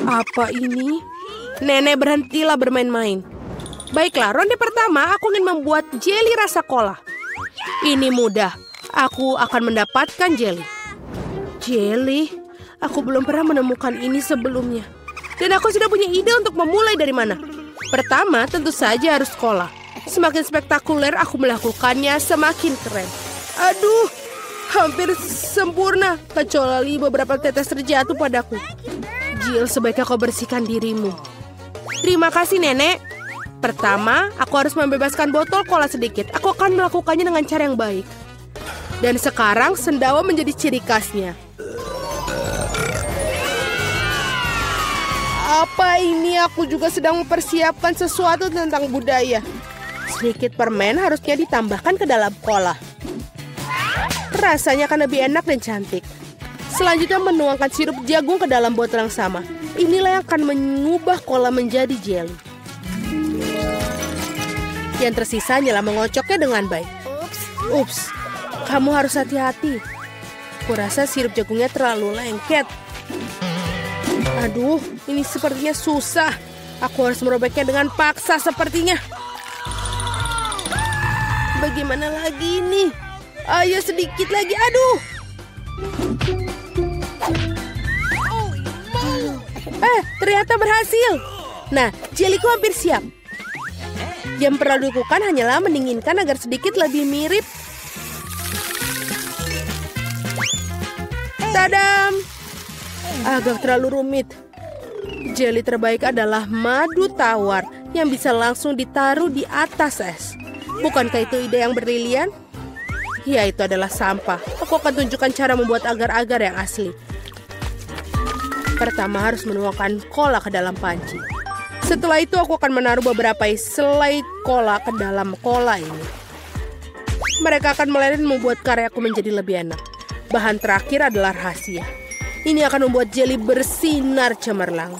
Apa ini? Nenek, berhentilah bermain-main. Baiklah, ronde pertama aku ingin membuat jeli rasa kola. Ini mudah. Aku akan mendapatkan jeli. Jeli? Aku belum pernah menemukan ini sebelumnya. Dan aku sudah punya ide untuk memulai dari mana. Pertama, tentu saja harus kola. Semakin spektakuler aku melakukannya, semakin keren. Aduh, hampir sempurna. Kecuali beberapa tetes terjatuh padaku. Jill, sebaiknya kau bersihkan dirimu. Terima kasih, Nenek. Pertama, aku harus membebaskan botol kola sedikit. Aku akan melakukannya dengan cara yang baik. Dan sekarang, sendawa menjadi ciri khasnya. Apa ini? Aku juga sedang mempersiapkan sesuatu tentang budaya. Sedikit permen harusnya ditambahkan ke dalam kola. Rasanya akan lebih enak dan cantik. Selanjutnya menuangkan sirup jagung ke dalam botol yang sama. Inilah yang akan mengubah kola menjadi jelly. Yang tersisa hanyalah mengocoknya dengan baik. Ups, kamu harus hati-hati. Kurasa sirup jagungnya terlalu lengket. Aduh, ini sepertinya susah. Aku harus merobeknya dengan paksa sepertinya. Bagaimana lagi ini? Ayo sedikit lagi, aduh. Ternyata berhasil. Nah, jeliku hampir siap. Yang perlu dilakukan hanyalah mendinginkan agar sedikit lebih mirip. Tadam! Agak terlalu rumit. Jeli terbaik adalah madu tawar yang bisa langsung ditaruh di atas es. Bukankah itu ide yang brilian? Ya, itu adalah sampah. Aku akan tunjukkan cara membuat agar-agar yang asli. Pertama harus menuangkan kola ke dalam panci. Setelah itu aku akan menaruh beberapa selai kola ke dalam kola ini. Mereka akan meleleh membuat karyaku menjadi lebih enak. Bahan terakhir adalah rahasia. Ini akan membuat jeli bersinar cemerlang.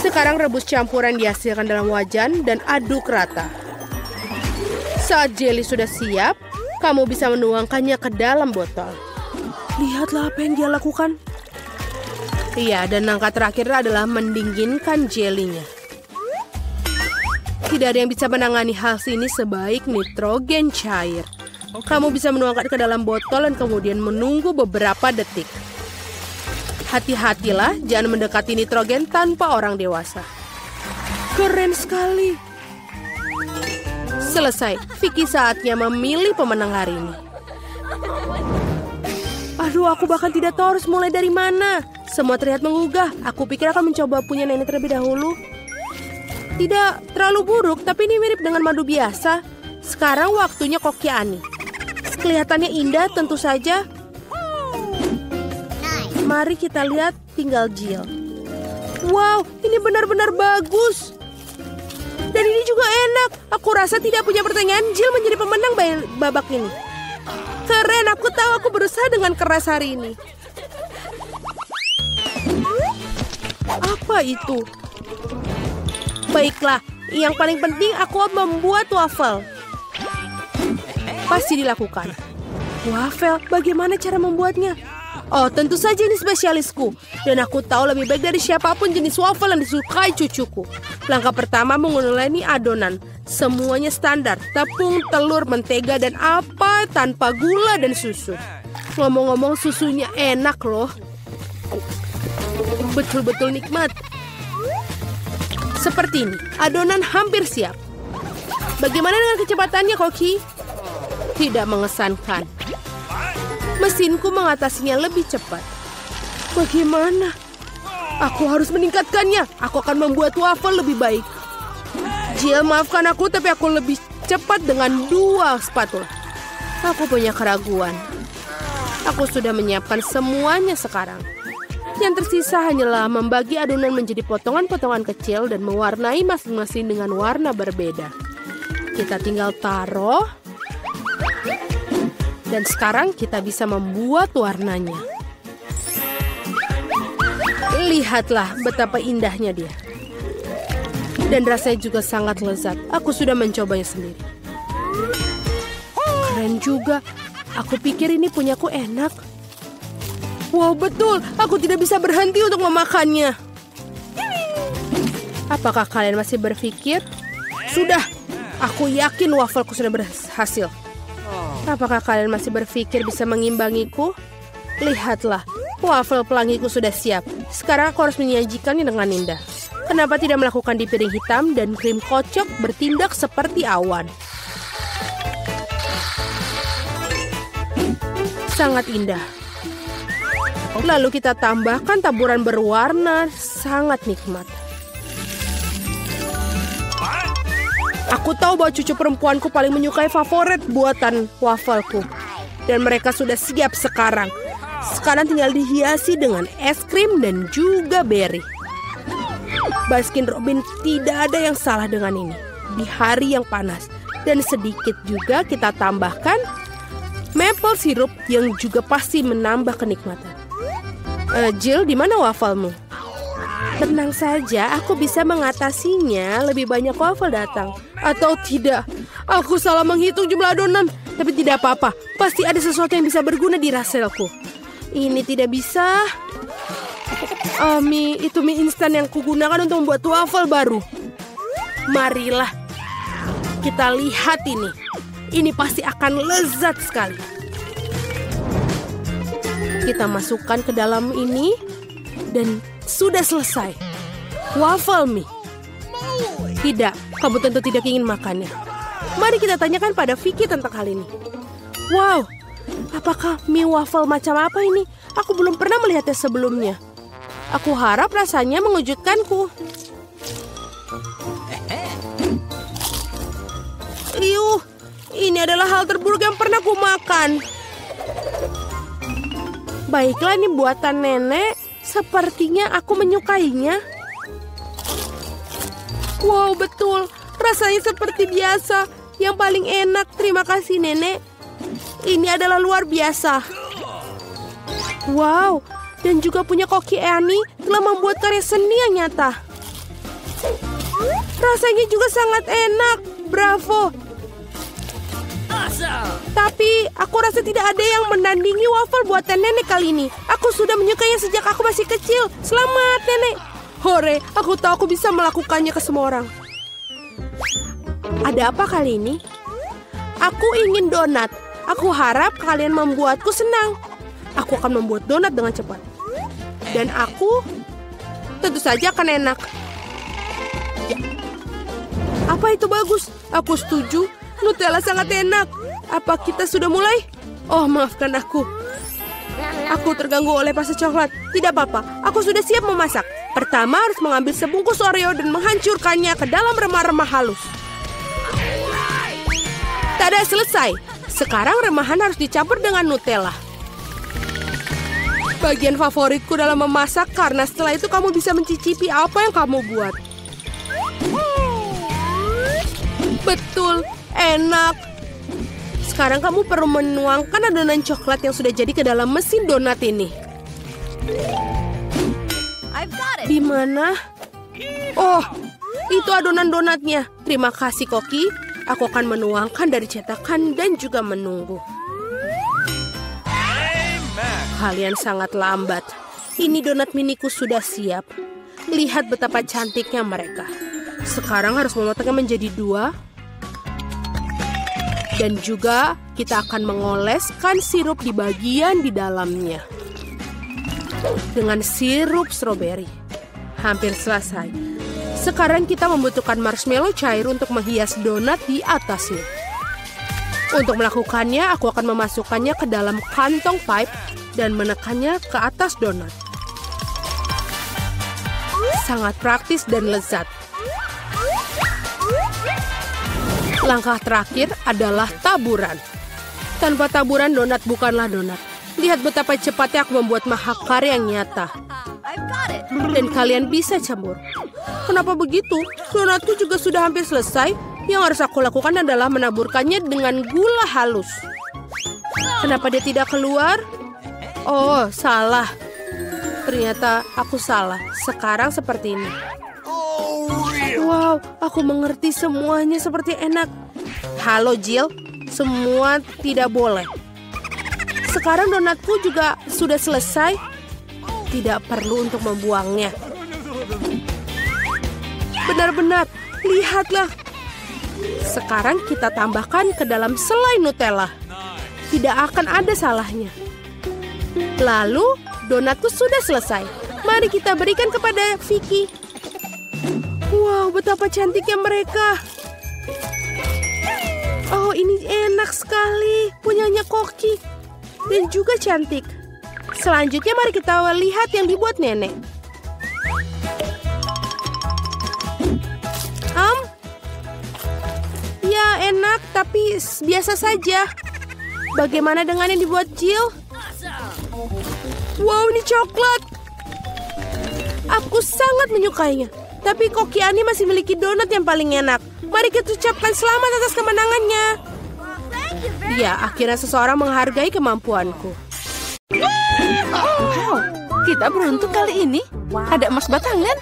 Sekarang rebus campuran dihasilkan dalam wajan dan aduk rata. Saat jeli sudah siap, kamu bisa menuangkannya ke dalam botol. Lihatlah apa yang dia lakukan. Iya, dan langkah terakhir adalah mendinginkan jelinya. Tidak ada yang bisa menangani hal ini sebaik nitrogen cair. Kamu bisa menuangkan ke dalam botol dan kemudian menunggu beberapa detik. Hati-hatilah, jangan mendekati nitrogen tanpa orang dewasa. Keren sekali. Selesai. Vicky saatnya memilih pemenang hari ini. Aduh, aku bahkan tidak tahu harus mulai dari mana. Semua terlihat menggugah. Aku pikir akan mencoba punya nenek terlebih dahulu. Tidak terlalu buruk, tapi ini mirip dengan madu biasa. Sekarang waktunya koki Ani. Kelihatannya indah tentu saja. Mari kita lihat tinggal Jill. Wow, ini benar-benar bagus. Dan ini juga enak. Aku rasa tidak punya pertanyaan, Jill menjadi pemenang babak ini. Keren, aku tahu aku berusaha dengan keras hari ini. Apa itu? Baiklah, yang paling penting aku membuat waffle. Pasti dilakukan. Waffle, bagaimana cara membuatnya? Oh, tentu saja ini spesialisku. Dan aku tahu lebih baik dari siapapun jenis waffle yang disukai cucuku. Langkah pertama menguleni adonan. Semuanya standar. Tepung, telur, mentega, dan apa tanpa gula dan susu. Ngomong-ngomong, susunya enak loh. Betul-betul nikmat. Seperti ini, adonan hampir siap. Bagaimana dengan kecepatannya, Koki? Tidak mengesankan. Mesinku mengatasinya lebih cepat. Bagaimana? Aku harus meningkatkannya. Aku akan membuat waffle lebih baik. Jill, maafkan aku, tapi aku lebih cepat dengan 2 spatula. Aku punya keraguan. Aku sudah menyiapkan semuanya sekarang. Yang tersisa hanyalah membagi adonan menjadi potongan-potongan kecil dan mewarnai masing-masing dengan warna berbeda. Kita tinggal taruh. Dan sekarang kita bisa membuat warnanya. Lihatlah betapa indahnya dia. Dan rasanya juga sangat lezat. Aku sudah mencobanya sendiri. Keren juga. Aku pikir ini punyaku enak. Wow, betul. Aku tidak bisa berhenti untuk memakannya. Apakah kalian masih berpikir? Sudah, aku yakin wafelku sudah berhasil. Apakah kalian masih berpikir bisa mengimbangiku? Lihatlah, wafel pelangiku sudah siap. Sekarang aku harus menyajikannya dengan indah. Kenapa tidak melakukan di piring hitam dan krim kocok bertindak seperti awan? Sangat indah. Lalu kita tambahkan taburan berwarna, sangat nikmat. Aku tahu bahwa cucu perempuanku paling menyukai favorit buatan wafelku. Dan mereka sudah siap sekarang. Sekarang tinggal dihiasi dengan es krim dan juga beri. Baskin Robbins, tidak ada yang salah dengan ini. Di hari yang panas. Dan sedikit juga kita tambahkan maple syrup yang juga pasti menambah kenikmatan. Jill, di mana wafelmu? Tenang saja, aku bisa mengatasinya. Lebih banyak wafel datang. Atau tidak, aku salah menghitung jumlah adonan. Tapi tidak apa-apa, pasti ada sesuatu yang bisa berguna di raselku. Ini tidak bisa. Itu mie instan yang kugunakan untuk membuat wafel baru. Marilah, kita lihat ini. Ini pasti akan lezat sekali. Kita masukkan ke dalam ini. Dan sudah selesai. Waffle mie. Tidak, kamu tentu tidak ingin makannya. Mari kita tanyakan pada Vicky tentang hal ini. Wow, apakah mie waffle macam apa ini? Aku belum pernah melihatnya sebelumnya. Aku harap rasanya mengejutkanku. Ini adalah hal terburuk yang pernah ku makan. Baiklah, ini buatan nenek. Sepertinya aku menyukainya. Wow, betul. Rasanya seperti biasa. Yang paling enak. Terima kasih, nenek. Ini adalah luar biasa. Wow, dan juga punya Koki Annie telah membuat karya seni yang nyata. Rasanya juga sangat enak. Bravo. Tapi aku rasa tidak ada yang menandingi waffle buatan nenek kali ini. Aku sudah menyukainya sejak aku masih kecil. Selamat, nenek. Hore, aku tahu aku bisa melakukannya ke semua orang. Ada apa kali ini? Aku ingin donat. Aku harap kalian membuatku senang. Aku akan membuat donat dengan cepat. Dan aku tentu saja akan enak. Ya. Apa itu bagus? Aku setuju. Nutella sangat enak. Apa kita sudah mulai? Oh, maafkan aku. Aku terganggu oleh pasta coklat. Tidak apa-apa, aku sudah siap memasak. Pertama harus mengambil sebungkus Oreo dan menghancurkannya ke dalam remah-remah halus. Tada, selesai. Sekarang remahan harus dicampur dengan Nutella. Bagian favoritku dalam memasak karena setelah itu kamu bisa mencicipi apa yang kamu buat. Betul, enak. Sekarang kamu perlu menuangkan adonan coklat yang sudah jadi ke dalam mesin donat ini. Di mana? Oh, itu adonan donatnya. Terima kasih, Koki. Aku akan menuangkan dari cetakan dan juga menunggu. Kalian sangat lambat. Ini donat miniku sudah siap. Lihat betapa cantiknya mereka. Sekarang harus memotongnya menjadi 2. Dan juga kita akan mengoleskan sirup di bagian di dalamnya. Dengan sirup stroberi. Hampir selesai. Sekarang kita membutuhkan marshmallow cair untuk menghias donat di atasnya. Untuk melakukannya, aku akan memasukkannya ke dalam kantong pipe dan menekannya ke atas donat. Sangat praktis dan lezat. Langkah terakhir adalah taburan. Tanpa taburan, donat bukanlah donat. Lihat betapa cepatnya aku membuat mahakarya yang nyata. Dan kalian bisa campur. Kenapa begitu? Donatku juga sudah hampir selesai. Yang harus aku lakukan adalah menaburkannya dengan gula halus. Kenapa dia tidak keluar? Oh, salah. Ternyata aku salah. Sekarang seperti ini. Wow, aku mengerti semuanya seperti enak. Halo, Jill. Semua tidak boleh. sekarang donatku juga sudah selesai. Tidak perlu untuk membuangnya. Benar-benar, lihatlah. Sekarang kita tambahkan ke dalam selai Nutella. Tidak akan ada salahnya. Lalu, donatku sudah selesai. Mari kita berikan kepada Vicky. Wow, betapa cantiknya mereka. Oh, ini enak sekali. Punyanya Koki. Dan juga cantik. Selanjutnya mari kita lihat yang dibuat nenek. Ya enak, tapi biasa saja. Bagaimana dengan yang dibuat Jill? Wow, ini coklat. Aku sangat menyukainya. Tapi Koki Ani masih memiliki donat yang paling enak. Mari kita ucapkan selamat atas kemenangannya. Ya, akhirnya seseorang menghargai kemampuanku. Wow, kita beruntung kali ini. Ada emas batangan.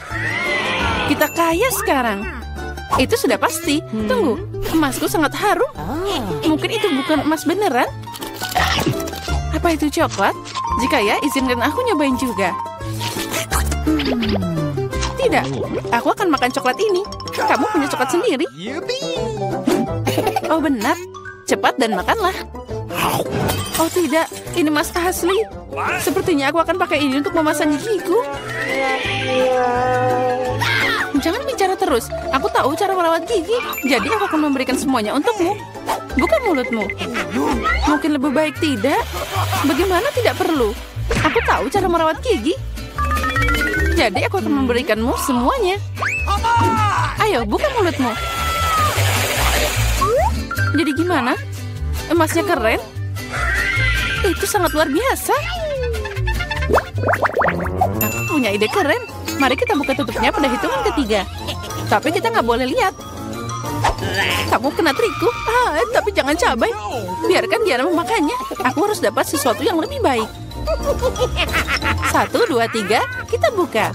Kita kaya sekarang. Itu sudah pasti. Tunggu, emasku sangat harum. Mungkin itu bukan emas beneran. Apa itu coklat? Jika ya, izinkan aku nyobain juga. Tidak, aku akan makan coklat ini. Kamu punya coklat sendiri. Oh benar, cepat dan makanlah. Oh tidak, ini emas asli. Sepertinya aku akan pakai ini untuk memasang gigiku. Jangan bicara terus. Aku tahu cara merawat gigi. Jadi aku akan memberikan semuanya untukmu. Bukan mulutmu. Mungkin lebih baik tidak. Bagaimana tidak perlu? Aku tahu cara merawat gigi. Jadi aku akan memberikanmu semuanya. Ayo, buka mulutmu. Jadi gimana? Emasnya keren? Itu sangat luar biasa. Aku punya ide keren. Mari kita buka tutupnya pada hitungan ketiga. Tapi kita nggak boleh lihat. Kamu kena trikku. Tapi jangan cabai. Biarkan Diana memakannya. Aku harus dapat sesuatu yang lebih baik. 1, 2, 3. Kita buka.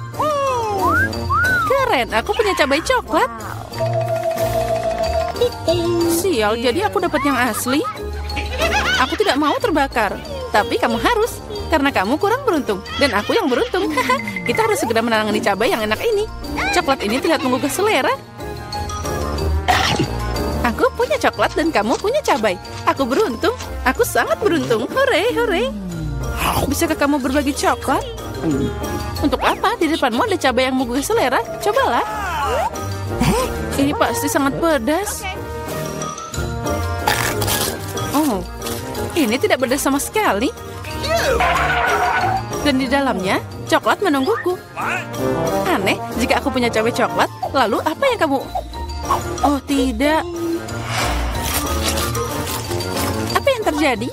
Keren, aku punya cabai coklat. Sial, jadi aku dapat yang asli. Aku tidak mau terbakar. Tapi kamu harus. Karena kamu kurang beruntung. Dan aku yang beruntung. Kita harus segera menangani cabai yang enak ini. Coklat ini terlihat menggugah selera. Aku punya coklat dan kamu punya cabai. Aku beruntung. Aku sangat beruntung. Hore, hore. Bisakah kamu berbagi coklat? Untuk apa? Di depanmu ada cabai yang menggugah selera. Cobalah. Ini pasti sangat pedas. Oh, ini tidak pedas sama sekali. Dan di dalamnya, coklat menungguku. Aneh, jika aku punya cabai coklat, lalu apa yang kamu... Oh, tidak. Apa yang terjadi?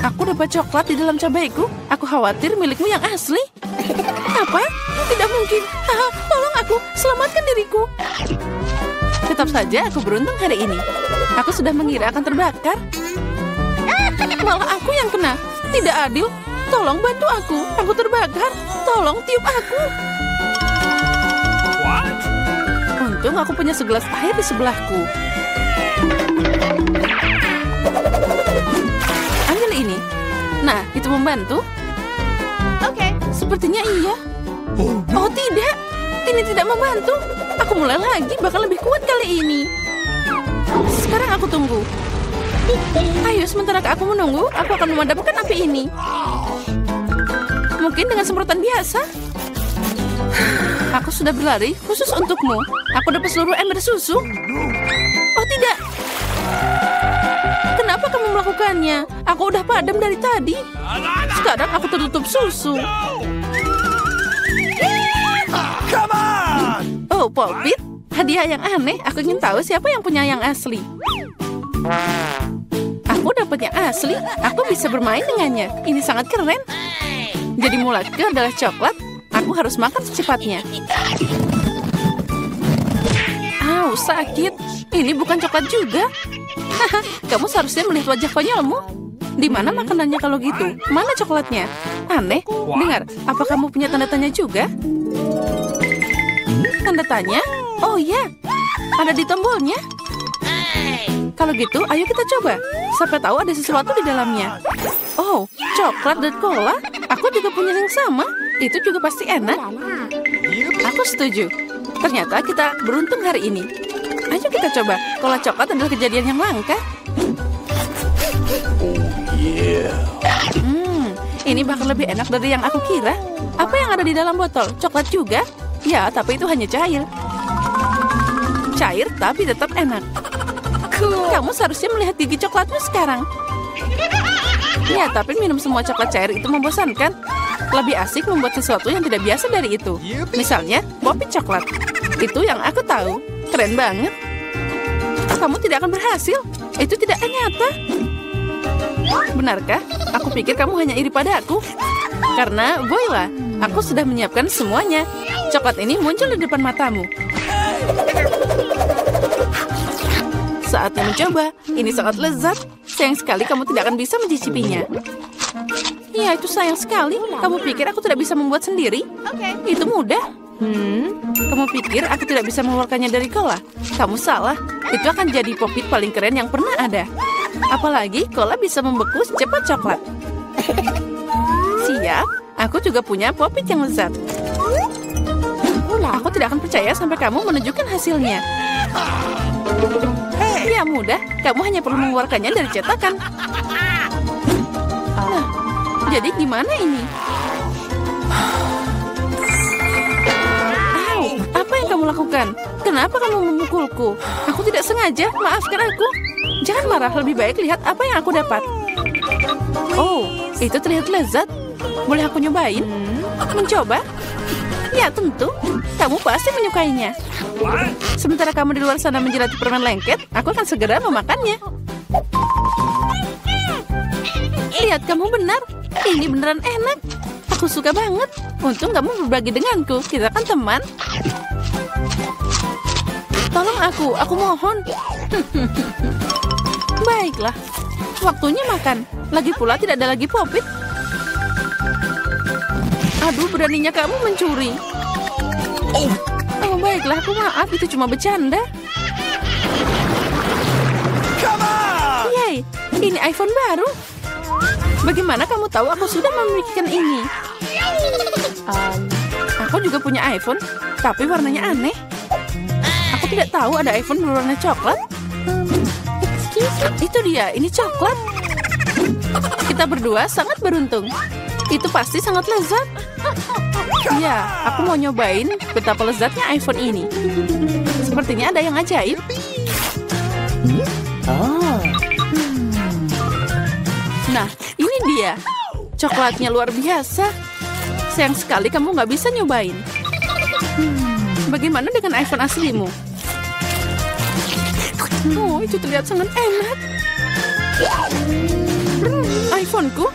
Aku dapat coklat di dalam cabaiku. Aku khawatir milikmu yang asli. Apa? Tidak mungkin. Tolong aku, selamatkan diriku. Tetap saja aku beruntung hari ini. Aku sudah mengira akan terbakar. Malah aku yang kena. Tidak adil. Tolong bantu aku. Aku terbakar. Tolong tiup aku. Untung aku punya segelas air di sebelahku. Ambil ini. Nah, itu membantu. Oke, sepertinya iya. Oh tidak, ini tidak membantu. Aku mulai lagi, bahkan lebih kuat kali ini. Sekarang aku tunggu. Ayo, sementara aku menunggu, aku akan memadamkan api ini. Mungkin dengan semprotan biasa. Aku sudah berlari khusus untukmu. Aku dapat seluruh ember susu. Oh tidak. Kenapa kamu melakukannya? Aku udah padam dari tadi. Sekarang aku tertutup susu. Oh, Popit. Hadiah yang aneh. Aku ingin tahu siapa yang punya yang asli. Aku dapat yang asli. Aku bisa bermain dengannya. Ini sangat keren. Jadi mulatku adalah coklat. Aku harus makan secepatnya. Au, sakit. Ini bukan coklat juga. Kamu seharusnya melihat wajah konyolmu. Di mana makanannya kalau gitu? Mana coklatnya? Aneh. Dengar, apa kamu punya tanda tanya juga? Tanda tanya? Oh ya, ada di tombolnya. Kalau gitu, ayo kita coba. Siapa tahu ada sesuatu di dalamnya. Oh, coklat dan cola. Aku juga punya yang sama. Itu juga pasti enak. Aku setuju. Ternyata kita beruntung hari ini. Ayo kita coba. Cola coklat adalah kejadian yang langka. Ini bahkan lebih enak dari yang aku kira. Apa yang ada di dalam botol? Coklat juga? Ya, tapi itu hanya cair. Cair tapi tetap enak. Kamu seharusnya melihat gigi coklatmu sekarang. Ya, tapi minum semua coklat cair itu membosankan. Lebih asik membuat sesuatu yang tidak biasa dari itu. Misalnya, popit coklat. Itu yang aku tahu. Keren banget. Kamu tidak akan berhasil. Itu tidak nyata. Benarkah? Aku pikir kamu hanya iri padaku. Karena, voila, aku sudah menyiapkan semuanya. Coklat ini muncul di depan matamu. Saatnya mencoba. Ini sangat lezat. Sayang sekali kamu tidak akan bisa mencicipinya. Ya, itu sayang sekali. Kamu pikir aku tidak bisa membuat sendiri? Itu mudah. Kamu pikir aku tidak bisa mengeluarkannya dari cola? Kamu salah. Itu akan jadi popit paling keren yang pernah ada. Apalagi cola bisa membeku secepat coklat. Siap. Aku juga punya popit yang lezat. Aku tidak akan percaya sampai kamu menunjukkan hasilnya. Ya mudah, kamu hanya perlu mengeluarkannya dari cetakan. Nah, jadi gimana ini? Au, apa yang kamu lakukan? Kenapa kamu memukulku? Aku tidak sengaja, maafkan aku. Jangan marah, lebih baik lihat apa yang aku dapat. Oh, itu terlihat lezat. Boleh aku nyobain? Mencoba? Ya tentu, kamu pasti menyukainya. Sementara kamu di luar sana menjilati permen lengket, aku akan segera memakannya. Lihat, kamu benar. Ini beneran enak. Aku suka banget. Untung kamu berbagi denganku. Kita kan teman. Tolong aku mohon. Baiklah, waktunya makan. Lagi pula tidak ada lagi popit. Aduh, beraninya kamu mencuri. Oh, baiklah, aku maaf. Itu cuma bercanda. Yeay, ini iPhone baru. Bagaimana kamu tahu aku sudah memikirkan ini? Aku juga punya iPhone, tapi warnanya aneh. Aku tidak tahu ada iPhone berwarna coklat. Itu dia, ini coklat. Kita berdua sangat beruntung. Itu pasti sangat lezat. Ya, aku mau nyobain betapa lezatnya iPhone ini. Sepertinya ada yang ajaib. Nah, ini dia. Coklatnya luar biasa. Sayang sekali kamu nggak bisa nyobain. Bagaimana dengan iPhone aslimu? Oh, itu terlihat sangat enak. iPhone-ku?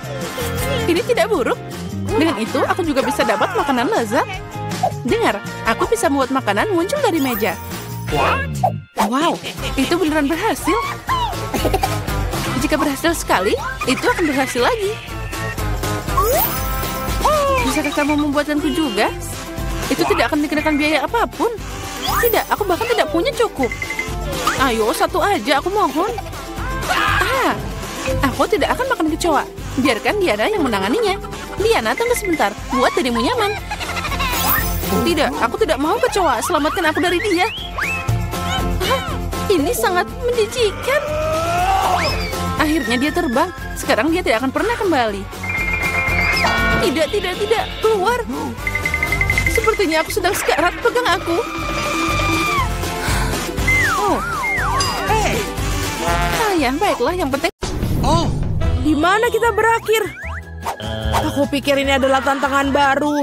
Ini tidak buruk. Dengan itu, aku juga bisa dapat makanan lezat. Dengar, aku bisa membuat makanan muncul dari meja. Wow, itu beneran berhasil. Jika berhasil sekali, itu akan berhasil lagi. Bisakah kamu membuatkanku juga? Itu tidak akan dikenakan biaya apapun. Tidak, aku bahkan tidak punya cukup. Ayo, satu aja, aku mohon. Aku tidak akan makan kecoa. Biarkan Diana yang menanganinya. Diana, tunggu sebentar. Buat dirimu nyaman. Tidak, aku tidak mau kecoa. Selamatkan aku dari dia. Ini sangat menjijikan. Akhirnya dia terbang. Sekarang dia tidak akan pernah kembali. Tidak. Keluar. Sepertinya aku sedang sekarat. Pegang aku. Oh. Ya, baiklah. Yang penting. Di mana kita berakhir? Aku pikir ini adalah tantangan baru.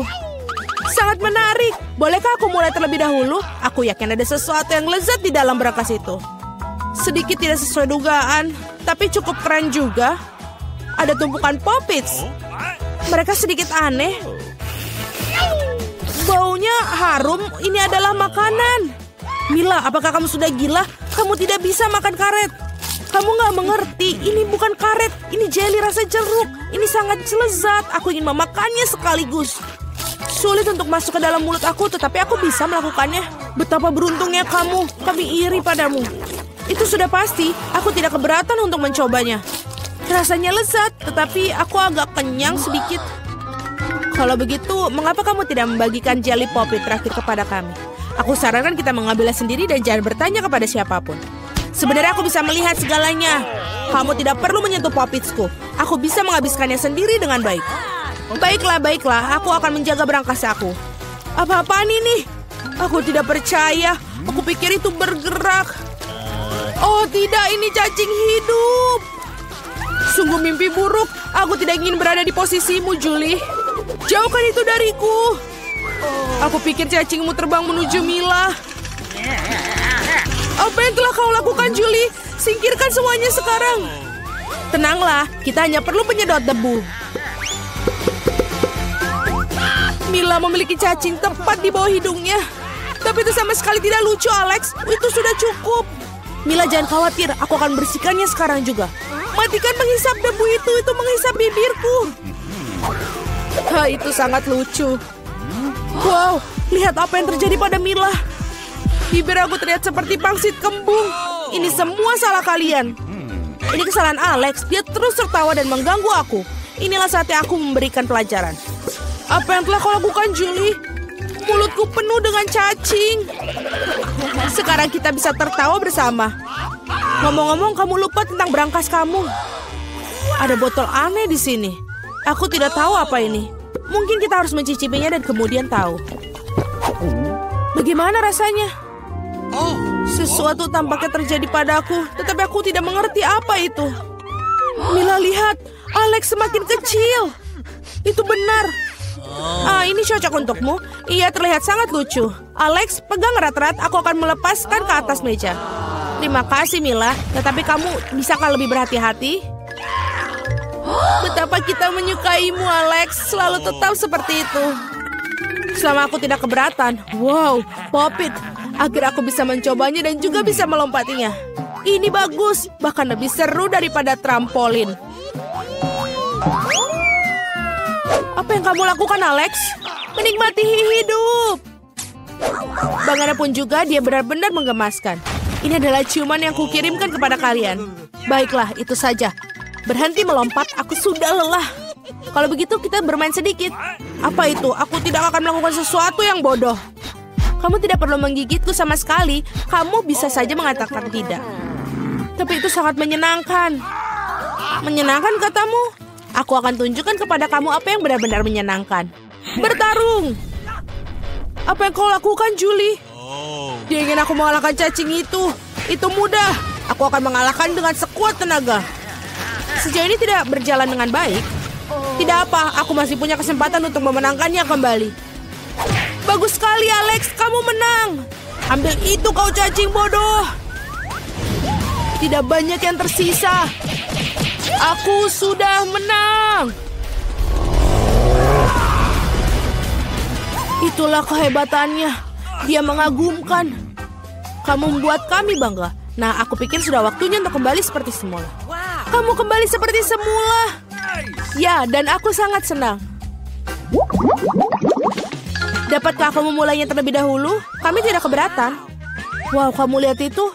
Sangat menarik. Bolehkah aku mulai terlebih dahulu? Aku yakin ada sesuatu yang lezat di dalam berangkas itu. Sedikit tidak sesuai dugaan, tapi cukup keren juga. Ada tumpukan popits. Mereka sedikit aneh. Baunya harum. Ini adalah makanan. Mila, apakah kamu sudah gila? Kamu tidak bisa makan karet. Kamu nggak mengerti, ini bukan karet, ini jelly rasa jeruk. Ini sangat lezat, aku ingin memakannya sekaligus. Sulit untuk masuk ke dalam mulut aku, tetapi aku bisa melakukannya. Betapa beruntungnya kamu, kami iri padamu. Itu sudah pasti. Aku tidak keberatan untuk mencobanya. Rasanya lezat, tetapi aku agak kenyang sedikit. Kalau begitu, mengapa kamu tidak membagikan jelly Poppy terakhir kepada kami? Aku sarankan kita mengambilnya sendiri dan jangan bertanya kepada siapapun. Sebenarnya aku bisa melihat segalanya. Kamu tidak perlu menyentuh Poppitsku. Aku bisa menghabiskannya sendiri dengan baik. Baiklah. Aku akan menjaga berangkas aku. Apa-apaan ini? Aku tidak percaya. Aku pikir itu bergerak. Oh tidak, ini cacing hidup. Sungguh mimpi buruk. Aku tidak ingin berada di posisimu, Julie. Jauhkan itu dariku. Aku pikir cacingmu terbang menuju Mila. Apa yang telah kau lakukan, Julie? Singkirkan semuanya sekarang. Tenanglah, kita hanya perlu penyedot debu. Mila memiliki cacing tepat di bawah hidungnya. Tapi itu sama sekali tidak lucu, Alex. Itu sudah cukup. Mila, jangan khawatir. Aku akan bersihkannya sekarang juga. Matikan menghisap debu itu menghisap bibirku. Itu sangat lucu. Wow, lihat apa yang terjadi pada Mila. Bibir aku terlihat seperti pangsit kembung. Ini semua salah kalian. Ini kesalahan Alex. Dia terus tertawa dan mengganggu aku. Inilah saatnya aku memberikan pelajaran. Apa yang telah kau lakukan, Julie? Mulutku penuh dengan cacing. Sekarang kita bisa tertawa bersama. Ngomong-ngomong, kamu lupa tentang berangkas kamu. Ada botol aneh di sini. Aku tidak tahu apa ini. Mungkin kita harus mencicipinya dan kemudian tahu. Bagaimana rasanya? Sesuatu tampaknya terjadi padaku, tetapi aku tidak mengerti apa itu. Mila, lihat. Alex semakin kecil. Itu benar. Ini cocok untukmu. Ia terlihat sangat lucu. Alex, pegang erat-erat. Aku akan melepaskan ke atas meja. Terima kasih, Mila. Tetapi kamu bisakah lebih berhati-hati? Betapa kita menyukaimu, Alex. Selalu tetap seperti itu. Selama aku tidak keberatan. Wow, Poppit. Agar aku bisa mencobanya dan juga bisa melompatinya. Ini bagus. Bahkan lebih seru daripada trampolin. Apa yang kamu lakukan, Alex? Menikmati hidup. Bagaimanapun juga, dia benar-benar menggemaskan. Ini adalah ciuman yang kukirimkan kepada kalian. Baiklah, itu saja. Berhenti melompat, aku sudah lelah. Kalau begitu, kita bermain sedikit. Apa itu? Aku tidak akan melakukan sesuatu yang bodoh. Kamu tidak perlu menggigitku sama sekali. Kamu bisa saja mengatakan tidak. Tapi itu sangat menyenangkan. Menyenangkan, katamu? Aku akan tunjukkan kepada kamu apa yang benar-benar menyenangkan. Bertarung! Apa yang kau lakukan, Julie? Dia ingin aku mengalahkan cacing itu. Itu mudah. Aku akan mengalahkan dengan sekuat tenaga. Sejauh ini tidak berjalan dengan baik. Tidak apa, aku masih punya kesempatan untuk memenangkannya kembali. Bagus sekali, Alex. Kamu menang. Ambil itu, kau cacing bodoh. Tidak banyak yang tersisa. Aku sudah menang. Itulah kehebatannya. Dia mengagumkan. Kamu membuat kami bangga. Nah, aku pikir sudah waktunya untuk kembali seperti semula. Kamu kembali seperti semula. Ya, dan aku sangat senang. Dapatkah aku memulainya terlebih dahulu? Kami tidak keberatan. Wow, kamu lihat itu?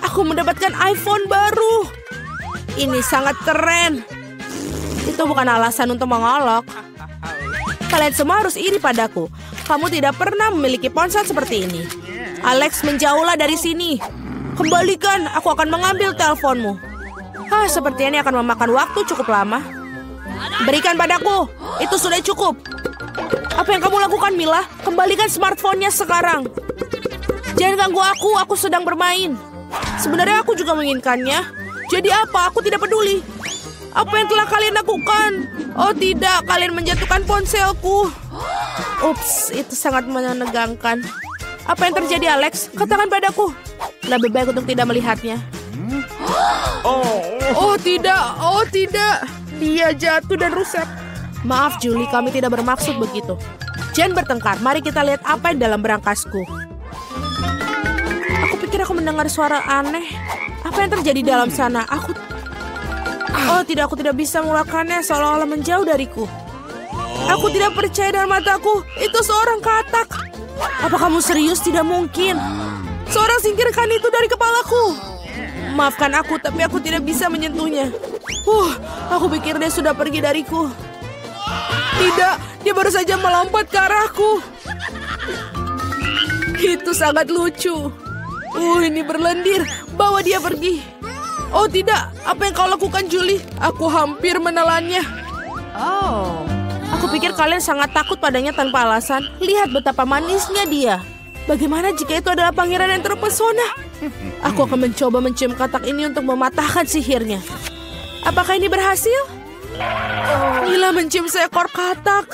Aku mendapatkan iPhone baru. Ini sangat keren. Itu bukan alasan untuk mengolok. Kalian semua harus iri padaku. Kamu tidak pernah memiliki ponsel seperti ini. Alex, menjauhlah dari sini. Kembalikan, aku akan mengambil teleponmu. Sepertinya ini akan memakan waktu cukup lama. Berikan padaku. Itu sudah cukup. Apa yang kamu lakukan, Mila? Kembalikan smartphone-nya sekarang. Jangan ganggu aku sedang bermain. Sebenarnya aku juga menginginkannya. Jadi apa? Aku tidak peduli. Apa yang telah kalian lakukan? Oh tidak, kalian menjatuhkan ponselku. Ups, itu sangat menegangkan. Apa yang terjadi, Alex? Katakan padaku. Lebih baik untuk tidak melihatnya. Oh tidak. Dia jatuh dan rusak. Maaf, Julie, kami tidak bermaksud begitu. Jangan bertengkar, mari kita lihat apa yang dalam berangkasku. Aku pikir aku mendengar suara aneh. Apa yang terjadi dalam sana? Aku tidak bisa melakukannya, seolah-olah menjauh dariku. Aku tidak percaya dengan mataku. Itu seorang katak. Apa kamu serius? Tidak mungkin. Seorang singkirkan itu dari kepalaku. Maafkan aku, tapi aku tidak bisa menyentuhnya. Aku pikir dia sudah pergi dariku. Tidak, dia baru saja melompat ke arahku. Itu sangat lucu. Ini berlendir. Bawa dia pergi. Oh tidak, apa yang kau lakukan, Julie? Aku hampir menelannya. Aku pikir kalian sangat takut padanya tanpa alasan. Lihat betapa manisnya dia. Bagaimana jika itu adalah pangeran yang terpesona? Aku akan mencoba mencium katak ini untuk mematahkan sihirnya. Apakah ini berhasil? Mila mencium seekor katak.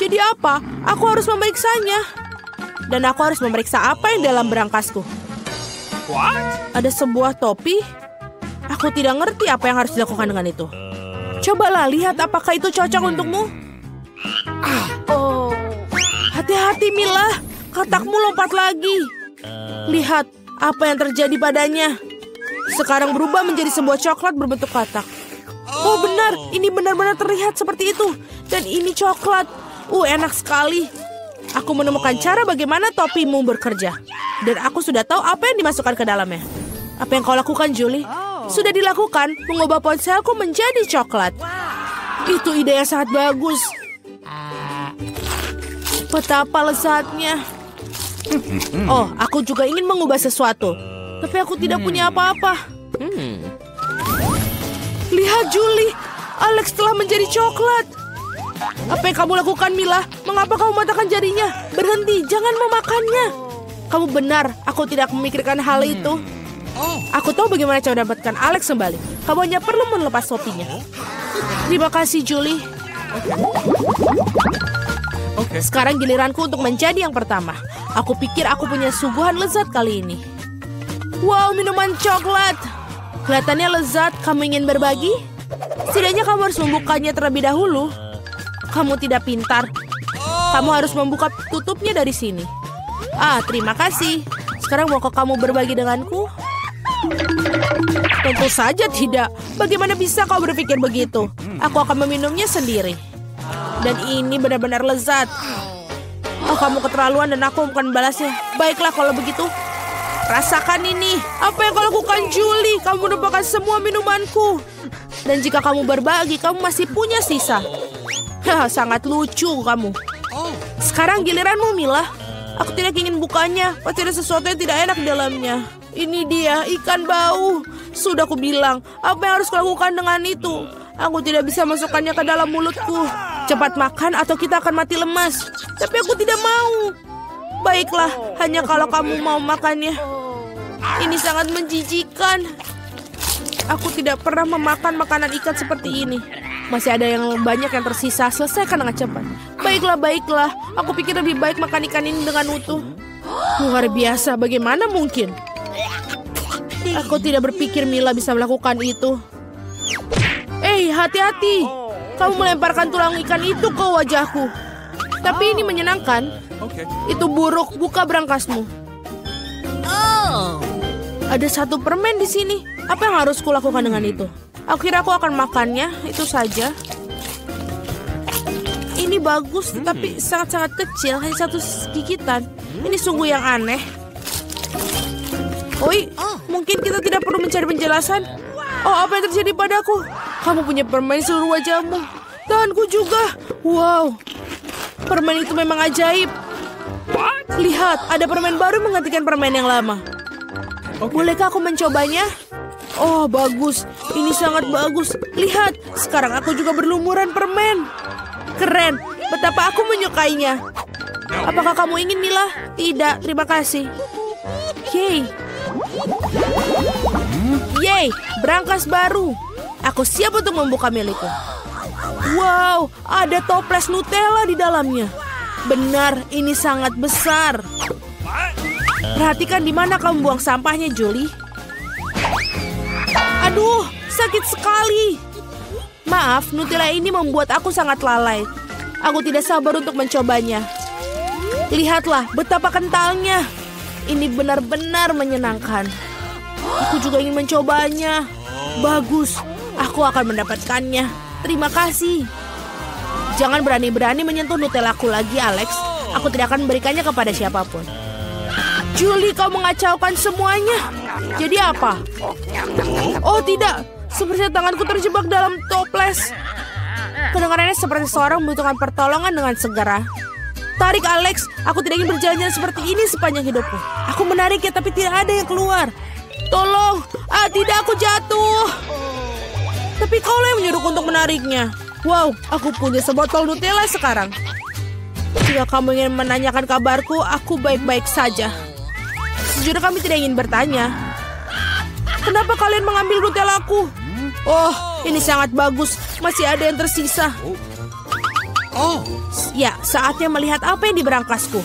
Jadi apa? Aku harus memeriksanya. Dan aku harus memeriksa apa yang dalam berangkasku. Ada sebuah topi. Aku tidak ngerti apa yang harus dilakukan dengan itu. Cobalah lihat apakah itu cocok untukmu. Hati-hati Mila, katakmu lompat lagi. Lihat apa yang terjadi padanya. Sekarang berubah menjadi sebuah coklat berbentuk katak. Oh benar, ini benar-benar terlihat seperti itu. Dan ini coklat. Enak sekali. Aku menemukan cara bagaimana topimu bekerja. Dan aku sudah tahu apa yang dimasukkan ke dalamnya. Apa yang kau lakukan, Julie? Sudah dilakukan, mengubah ponselku menjadi coklat. Itu ide yang sangat bagus. Betapa lezatnya. Aku juga ingin mengubah sesuatu. Tapi aku tidak punya apa-apa. Lihat, Julie. Alex telah menjadi coklat. Apa yang kamu lakukan, Mila? Mengapa kamu mematahkan jarinya? Berhenti, jangan memakannya. Kamu benar, aku tidak memikirkan hal itu. Aku tahu bagaimana cara mendapatkan Alex kembali. Kamu hanya perlu melepas topinya. Terima kasih, Julie. Sekarang giliranku untuk menjadi yang pertama. Aku pikir aku punya suguhan lezat kali ini. Wow, minuman coklat. Kelihatannya lezat. Kamu ingin berbagi? Setidaknya kamu harus membukanya terlebih dahulu. Kamu tidak pintar. Kamu harus membuka tutupnya dari sini. Terima kasih. Sekarang maukah kamu berbagi denganku? Tentu saja tidak. Bagaimana bisa kau berpikir begitu? Aku akan meminumnya sendiri. Dan ini benar-benar lezat. Kamu keterlaluan dan aku bukan membalasnya. Baiklah kalau begitu. Rasakan ini. Apa yang kau lakukan, Julie? Kamu menumpahkan semua minumanku. Dan jika kamu berbagi, kamu masih punya sisa. Sangat lucu kamu. Sekarang giliranmu, Mila. Aku tidak ingin bukanya. Pasti ada sesuatu yang tidak enak di dalamnya. Ini dia, ikan bau. Sudah aku bilang, apa yang harus kulakukan dengan itu? Aku tidak bisa masukkannya ke dalam mulutku. Cepat makan atau kita akan mati lemas. Tapi aku tidak mau. Baiklah, hanya kalau kamu mau makannya. Ini sangat menjijikan. Aku tidak pernah memakan makanan ikan seperti ini. Masih ada yang banyak yang tersisa. Selesaikan dengan cepat. Baiklah. Aku pikir lebih baik makan ikan ini dengan utuh. Luar biasa, bagaimana mungkin? Aku tidak berpikir Mila bisa melakukan itu. Hati-hati. Kamu melemparkan tulang ikan itu ke wajahku. Tapi ini menyenangkan. Itu buruk, buka berangkasmu. Ada satu permen di sini. Apa yang harus kulakukan dengan itu? Akhirnya aku akan makannya, itu saja. Ini bagus, tapi sangat-sangat kecil, hanya satu gigitan. Ini sungguh yang aneh. Mungkin kita tidak perlu mencari penjelasan. Apa yang terjadi padaku? Kamu punya permen di seluruh wajahmu. Tanganku juga. Wow, permen itu memang ajaib. Lihat, ada permen baru menggantikan permen yang lama. Bolehkah aku mencobanya? Bagus. Ini sangat bagus. Lihat, sekarang aku juga berlumuran permen. Keren. Betapa aku menyukainya. Apakah kamu ingin, Mila? Tidak, terima kasih. Yeay, berangkas baru. Aku siap untuk membuka milikku. Wow, ada toples Nutella di dalamnya. Benar, ini sangat besar. Perhatikan di mana kamu buang sampahnya, Julie. Aduh, sakit sekali. Maaf, Nutella ini membuat aku sangat lalai. Aku tidak sabar untuk mencobanya. Lihatlah betapa kentalnya. Ini benar-benar menyenangkan. Aku juga ingin mencobanya. Bagus, aku akan mendapatkannya. Terima kasih. Jangan berani-berani menyentuh Nutellaku lagi, Alex. Aku tidak akan memberikannya kepada siapapun. Julie, kau mengacaukan semuanya. Jadi apa? Oh tidak, sepertinya tanganku terjebak dalam toples. Kedengarannya seperti seorang membutuhkan pertolongan dengan segera. Tarik Alex, aku tidak ingin berjalan seperti ini sepanjang hidupku. Aku menariknya tapi tidak ada yang keluar. Tolong, tidak, aku jatuh. Tapi kaulah yang menyuruhku untuk menariknya. Wow, aku punya sebotol Nutella sekarang. Jika kamu ingin menanyakan kabarku, aku baik-baik saja. Sejujurnya kami tidak ingin bertanya. Kenapa kalian mengambil Nutellaku? Oh, ini sangat bagus. Masih ada yang tersisa. Ya, saatnya melihat apa yang di berangkasku.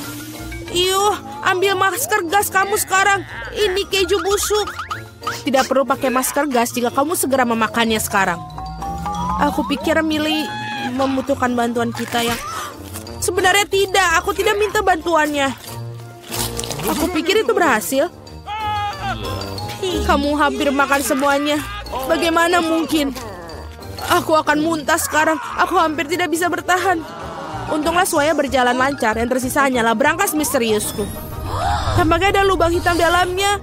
Iyuh, ambil masker gas kamu sekarang. Ini keju busuk. Tidak perlu pakai masker gas jika kamu segera memakannya sekarang. Aku pikir Millie membutuhkan bantuan kita yang... Sebenarnya tidak, aku tidak minta bantuannya. Aku pikir itu berhasil. Kamu hampir makan semuanya. Bagaimana mungkin? Aku akan muntah sekarang. Aku hampir tidak bisa bertahan. Untunglah semuanya berjalan lancar. Yang tersisa hanyalah berangkas misteriusku. Tampaknya ada lubang hitam dalamnya.